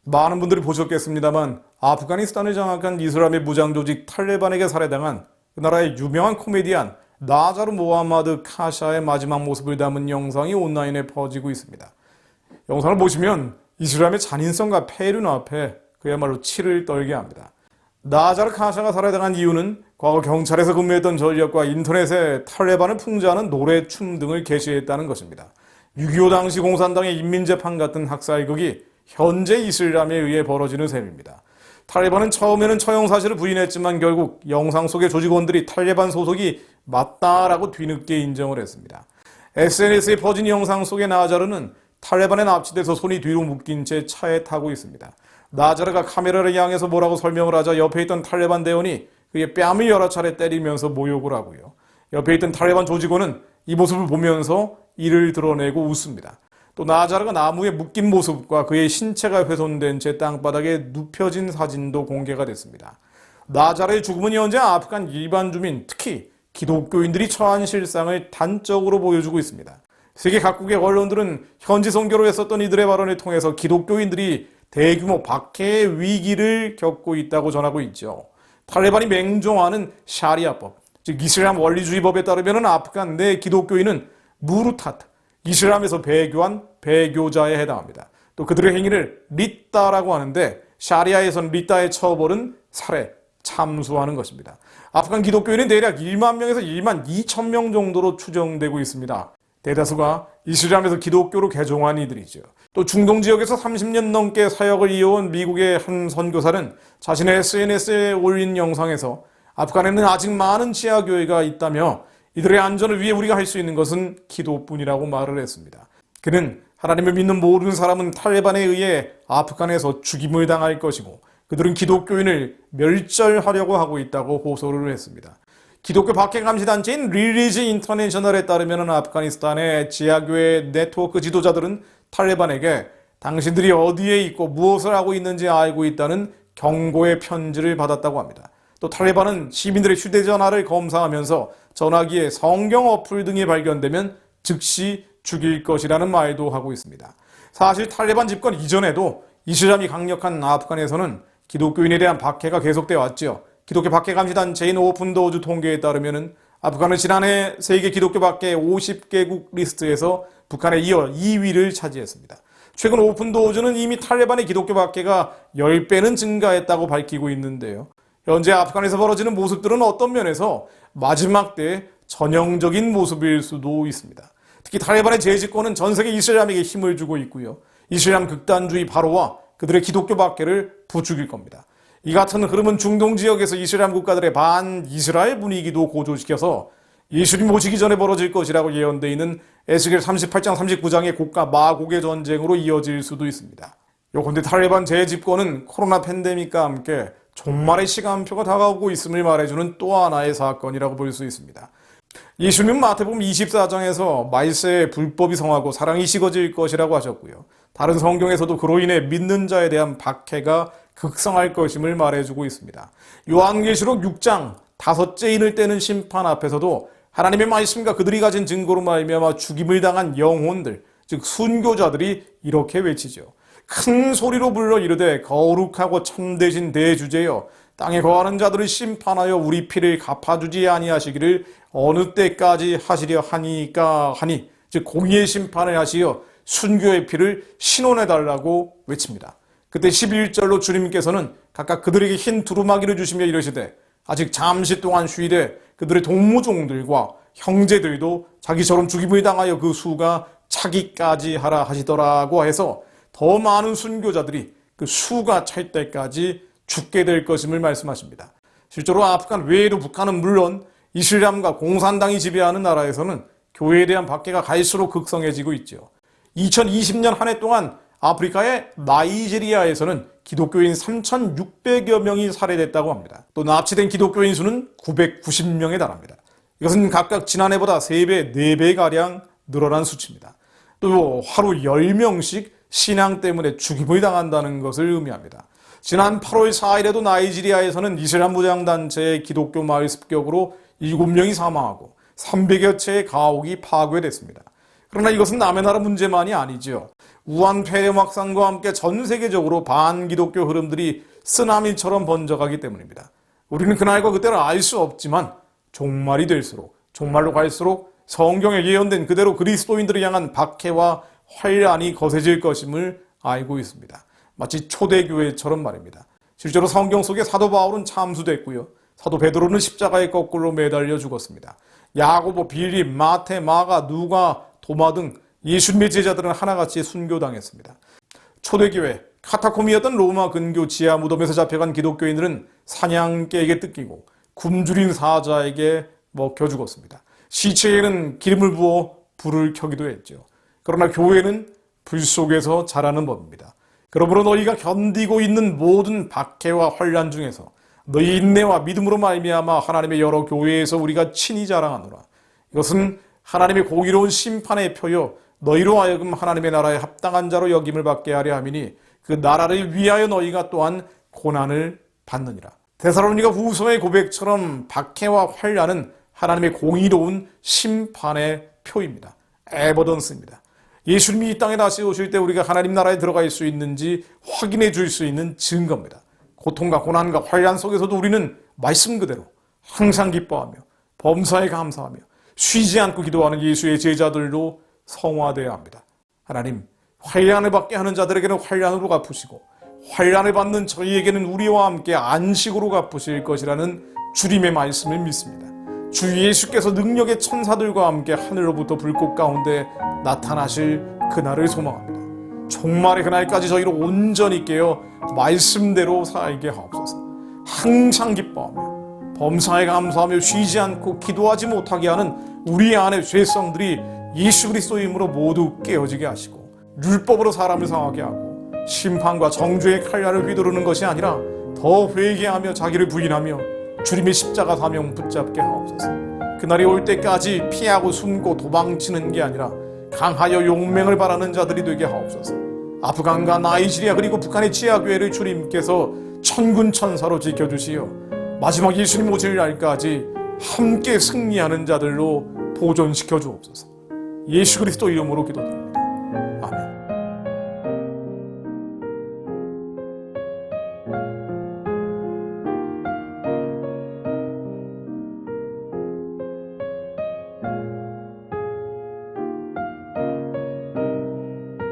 많은 분들이 보셨겠습니다만 아프가니스탄을 장악한 이슬람의 무장조직 탈레반에게 살해당한 그 나라의 유명한 코미디언 나자르 모하마드 카샤의 마지막 모습을 담은 영상이 온라인에 퍼지고 있습니다. 영상을 보시면 이슬람의 잔인성과 폐륜 앞에 그야말로 치를 떨게 합니다. 나자르 카샤가 살해당한 이유는 과거 경찰에서 근무했던 전력과 인터넷에 탈레반을 풍자하는 노래, 춤 등을 게시했다는 것입니다. 6.25 당시 공산당의 인민재판 같은 학살극이 현재 이슬람에 의해 벌어지는 셈입니다. 탈레반은 처음에는 처형 사실을 부인했지만 결국 영상 속의 조직원들이 탈레반 소속이 맞다라고 뒤늦게 인정을 했습니다. SNS에 퍼진 영상 속의 나자르는 탈레반에 납치돼서 손이 뒤로 묶인 채 차에 타고 있습니다. 나자르가 카메라를 향해서 뭐라고 설명을 하자 옆에 있던 탈레반 대원이 그의 뺨을 여러 차례 때리면서 모욕을 하고요. 옆에 있던 탈레반 조직원은 이 모습을 보면서 이를 드러내고 웃습니다. 또 나자르가 나무에 묶인 모습과 그의 신체가 훼손된 채 땅바닥에 눕혀진 사진도 공개가 됐습니다. 나자르의 죽음은 현재 아프간 일반 주민, 특히 기독교인들이 처한 실상을 단적으로 보여주고 있습니다. 세계 각국의 언론들은 현지 선교로 했었던 이들의 발언을 통해서 기독교인들이 대규모 박해의 위기를 겪고 있다고 전하고 있죠. 탈레반이 맹종하는 샤리아법, 즉 이슬람 원리주의법에 따르면 아프간 내 기독교인은 무르타트, 이슬람에서 배교한 배교자에 해당합니다. 또 그들의 행위를 리따라고 하는데 샤리아에서는 리따의 처벌은 살해, 참수하는 것입니다. 아프간 기독교인은 대략 1만 명에서 1만 2천 명 정도로 추정되고 있습니다. 대다수가 이슬람에서 기독교로 개종한 이들이죠. 또 중동 지역에서 30년 넘게 사역을 이어온 미국의 한 선교사는 자신의 SNS에 올린 영상에서 아프간에는 아직 많은 지하교회가 있다며 이들의 안전을 위해 우리가 할 수 있는 것은 기도뿐이라고 말을 했습니다. 그는 하나님을 믿는 모든 사람은 탈레반에 의해 아프간에서 죽임을 당할 것이고 그들은 기독교인을 멸절하려고 하고 있다고 호소를 했습니다. 기독교 박해감시단체인 릴리지 인터내셔널에 따르면 아프가니스탄의 지하교회 네트워크 지도자들은 탈레반에게 당신들이 어디에 있고 무엇을 하고 있는지 알고 있다는 경고의 편지를 받았다고 합니다. 또 탈레반은 시민들의 휴대전화를 검사하면서 전화기에 성경 어플 등이 발견되면 즉시 죽일 것이라는 말도 하고 있습니다. 사실 탈레반 집권 이전에도 이슬람이 강력한 아프간에서는 기독교인에 대한 박해가 계속되어 왔죠. 기독교 박해감시단체인 오픈도어즈 통계에 따르면 아프간은 지난해 세계 기독교 박해 50개국 리스트에서 북한에 이어 2위를 차지했습니다. 최근 오픈도어즈는 이미 탈레반의 기독교 박해가 10배는 증가했다고 밝히고 있는데요. 현재 아프간에서 벌어지는 모습들은 어떤 면에서 마지막 때의 전형적인 모습일 수도 있습니다. 특히 탈레반의 재집권은 전 세계 이슬람에게 힘을 주고 있고요. 이슬람 극단주의 바로와 그들의 기독교 박해를 부추길 겁니다. 이 같은 흐름은 중동 지역에서 이슬람 국가들의 반이스라엘 분위기도 고조시켜서 예수님 오시기 전에 벌어질 것이라고 예언되어 있는 에스겔 38장 39장의 곡과 마곡의 전쟁으로 이어질 수도 있습니다. 요컨대 탈레반 재집권은 코로나 팬데믹과 함께 종말의 시간표가 다가오고 있음을 말해주는 또 하나의 사건이라고 볼 수 있습니다. 예수님은 마태복음 24장에서 말세에 불법이 성하고 사랑이 식어질 것이라고 하셨고요. 다른 성경에서도 그로 인해 믿는 자에 대한 박해가 극성할 것임을 말해주고 있습니다. 요한계시록 6장 5째 인을 떼는 심판 앞에서도 하나님의 말씀과 그들이 가진 증거로 말미암아 죽임을 당한 영혼들, 즉 순교자들이 이렇게 외치죠. 큰 소리로 불러 이르되 거룩하고 참되신 대주제여 땅에 거하는 자들을 심판하여 우리 피를 갚아주지 아니하시기를 어느 때까지 하시려 하니까 하니, 즉 공의의 심판을 하시어 순교의 피를 신원해달라고 외칩니다. 그때 11절로 주님께서는 각각 그들에게 흰 두루마기를 주시며 이러시되 아직 잠시 동안 쉬되 그들의 동무종들과 형제들도 자기처럼 죽임을 당하여 그 수가 차기까지 하라 하시더라고 해서 더 많은 순교자들이 그 수가 찰 때까지 죽게 될 것임을 말씀하십니다. 실제로 아프간 외에도 북한은 물론 이슬람과 공산당이 지배하는 나라에서는 교회에 대한 박해가 갈수록 극성해지고 있죠. 2020년 한 해 동안 아프리카의 나이지리아에서는 기독교인 3,600여 명이 살해됐다고 합니다. 또 납치된 기독교인 수는 990명에 달합니다. 이것은 각각 지난해보다 3배, 4배가량 늘어난 수치입니다. 또 하루 10명씩 신앙 때문에 죽임을 당한다는 것을 의미합니다. 지난 8월 4일에도 나이지리아에서는 이슬람 무장단체의 기독교 마을 습격으로 7명이 사망하고 300여 채의 가옥이 파괴됐습니다. 그러나 이것은 남의 나라 문제만이 아니지요. 우한 폐렴 확산과 함께 전 세계적으로 반기독교 흐름들이 쓰나미처럼 번져가기 때문입니다. 우리는 그날과 그때를 알 수 없지만 종말이 될수록, 종말로 갈수록 성경에 예언된 그대로 그리스도인들을 향한 박해와 환란이 거세질 것임을 알고 있습니다. 마치 초대교회처럼 말입니다. 실제로 성경 속에 사도 바울은 참수됐고요. 사도 베드로는 십자가에 거꾸로 매달려 죽었습니다. 야고보, 빌립, 마태, 마가, 누가, 도마 등 예수님의 제자들은 하나같이 순교당했습니다. 초대교회, 카타콤이었던 로마 근교 지하 무덤에서 잡혀간 기독교인들은 사냥개에게 뜯기고 굶주린 사자에게 먹혀 죽었습니다. 시체에는 기름을 부어 불을 켜기도 했죠. 그러나 교회는 불 속에서 자라는 법입니다. 그러므로 너희가 견디고 있는 모든 박해와 환란 중에서 너희 인내와 믿음으로 말미암아 하나님의 여러 교회에서 우리가 친히 자랑하노라. 이것은 하나님의 공의로운 심판의 표요 너희로 하여금 하나님의 나라에 합당한 자로 여김을 받게 하려 함이니 그 나라를 위하여 너희가 또한 고난을 받느니라. 데살로니가 후서의 고백처럼 박해와 환란은 하나님의 공의로운 심판의 표입니다. 에버던스입니다. 예수님이 이 땅에 다시 오실 때 우리가 하나님 나라에 들어갈 수 있는지 확인해 줄 수 있는 증거입니다. 고통과 고난과 환란 속에서도 우리는 말씀 그대로 항상 기뻐하며 범사에 감사하며 쉬지 않고 기도하는 예수의 제자들로 성화되어야 합니다. 하나님, 환란을 받게 하는 자들에게는 환란으로 갚으시고 환란을 받는 저희에게는 우리와 함께 안식으로 갚으실 것이라는 주님의 말씀을 믿습니다. 주 예수께서 능력의 천사들과 함께 하늘로부터 불꽃 가운데 나타나실 그날을 소망합니다. 종말의 그날까지 저희를 온전히 깨어 말씀대로 살게 하옵소서. 항상 기뻐하며 범사에 감사하며 쉬지 않고 기도하지 못하게 하는 우리 안의 죄성들이 예수 그리스도의 이름으로 모두 깨어지게 하시고 율법으로 사람을 상하게 하고 심판과 정죄의 칼날을 휘두르는 것이 아니라 더 회개하며 자기를 부인하며 주님의 십자가 사명 붙잡게 하옵소서. 그날이 올 때까지 피하고 숨고 도망치는 게 아니라 강하여 용맹을 바라는 자들이 되게 하옵소서. 아프간과 나이지리아 그리고 북한의 지하교회를 주님께서 천군천사로 지켜주시어 마지막 예수님 오실 날까지 함께 승리하는 자들로 보존시켜 주옵소서. 예수 그리스도 이름으로 기도드립니다.